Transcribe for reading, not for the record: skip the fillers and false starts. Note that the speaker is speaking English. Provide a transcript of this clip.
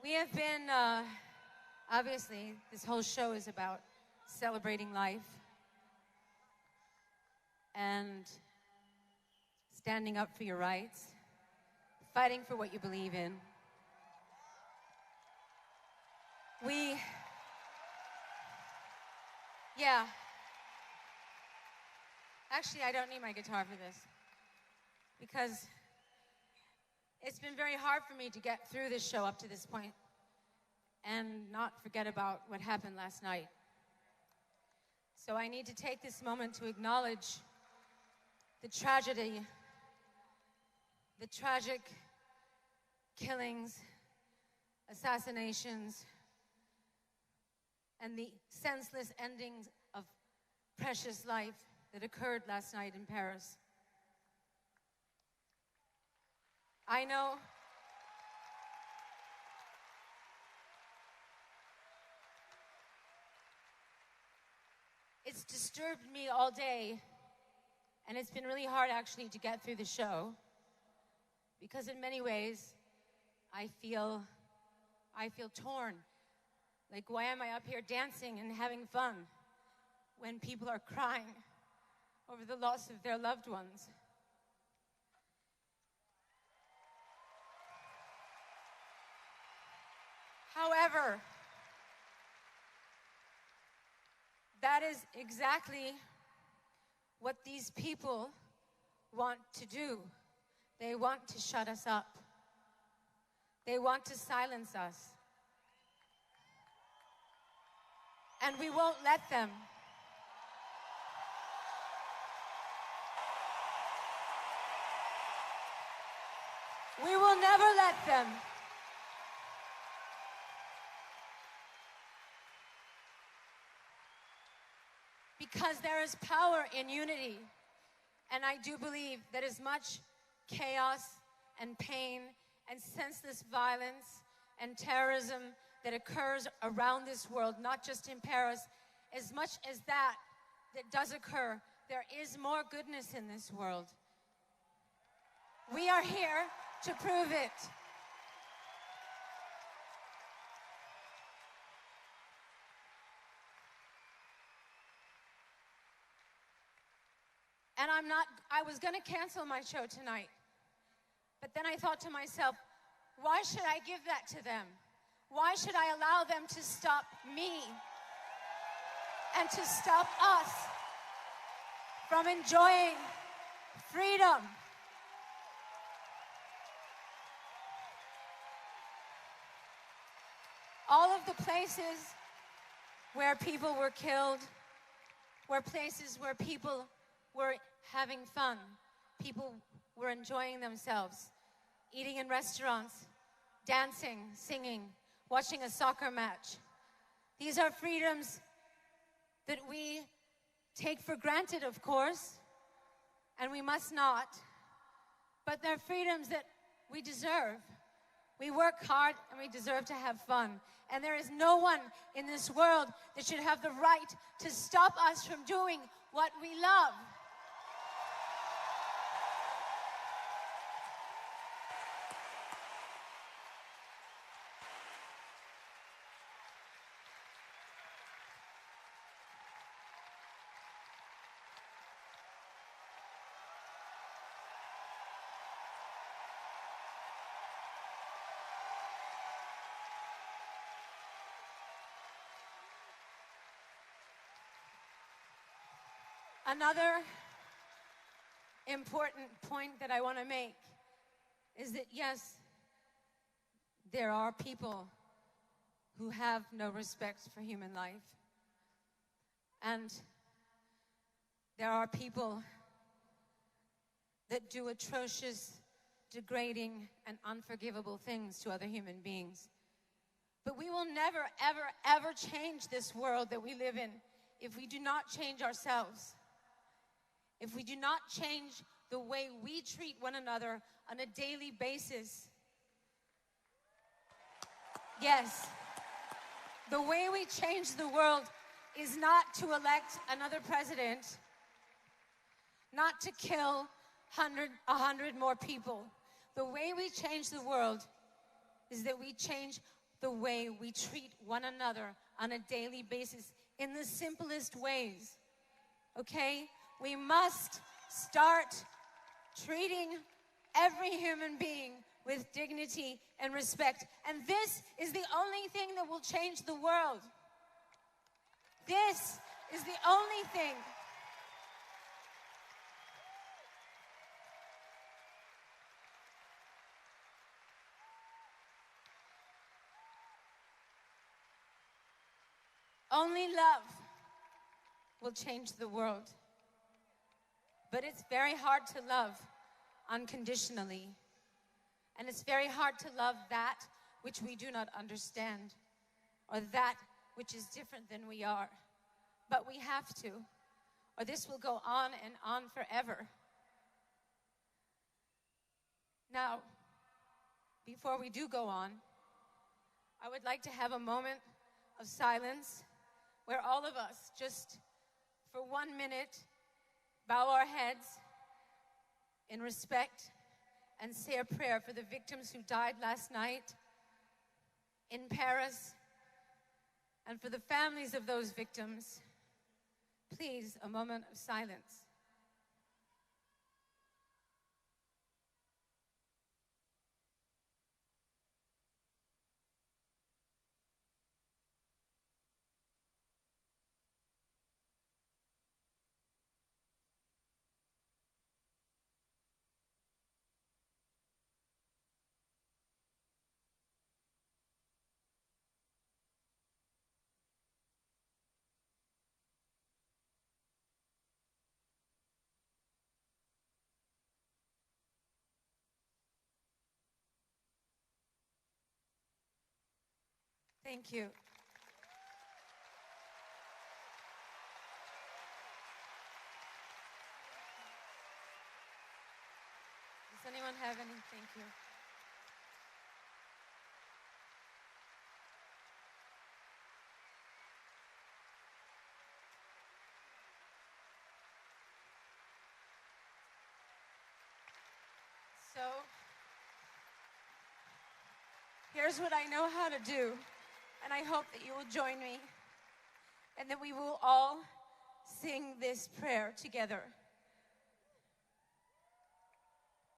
We have been, obviously, this whole show is about celebrating life and standing up for your rights, fighting for what you believe in. Actually, I don't need my guitar for this because it's been very hard for me to get through this show up to this point and not forget about what happened last night. So I need to take this moment to acknowledge the tragedy, the tragic killings, assassinations, and the senseless endings of precious life that occurred last night in Paris. I know it's disturbed me all day, and it's been really hard actually to get through the show because in many ways I feel torn. Like, why am I up here dancing and having fun when people are crying over the loss of their loved ones? However, that is exactly what these people want to do. They want to shut us up. They want to silence us. And we won't let them. We will never let them. Because there is power in unity. And I do believe that as much chaos and pain and senseless violence and terrorism that occurs around this world, not just in Paris, as much as that does occur, there is more goodness in this world. We are here to prove it. And I was going to cancel my show tonight. But then I thought to myself, why should I give that to them? Why should I allow them to stop me and to stop us from enjoying freedom? All of the places where people were killed were places where people were having fun. People were enjoying themselves, eating in restaurants, dancing, singing, watching a soccer match. These are freedoms that we take for granted, of course, and we must not, but they're freedoms that we deserve. We work hard and we deserve to have fun. And there is no one in this world that should have the right to stop us from doing what we love. Another important point that I want to make is that, yes, there are people who have no respect for human life. And there are people that do atrocious, degrading, and unforgivable things to other human beings. But we will never, ever, ever change this world that we live in if we do not change ourselves. If we do not change the way we treat one another on a daily basis. Yes, the way we change the world is not to elect another president, not to kill 100 more people. The way we change the world is that we change the way we treat one another on a daily basis in the simplest ways. Okay? We must start treating every human being with dignity and respect. And this is the only thing that will change the world. This is the only thing. Only love will change the world. But it's very hard to love unconditionally. And it's very hard to love that which we do not understand, or that which is different than we are. But we have to, or this will go on and on forever. Now, before we do go on, I would like to have a moment of silence where all of us, just for 1 minute, bow our heads in respect and say a prayer for the victims who died last night in Paris, and for the families of those victims. Please, a moment of silence. Thank you. Does anyone have any? Thank you. So, here's what I know how to do, and I hope that you will join me, and that we will all sing this prayer together.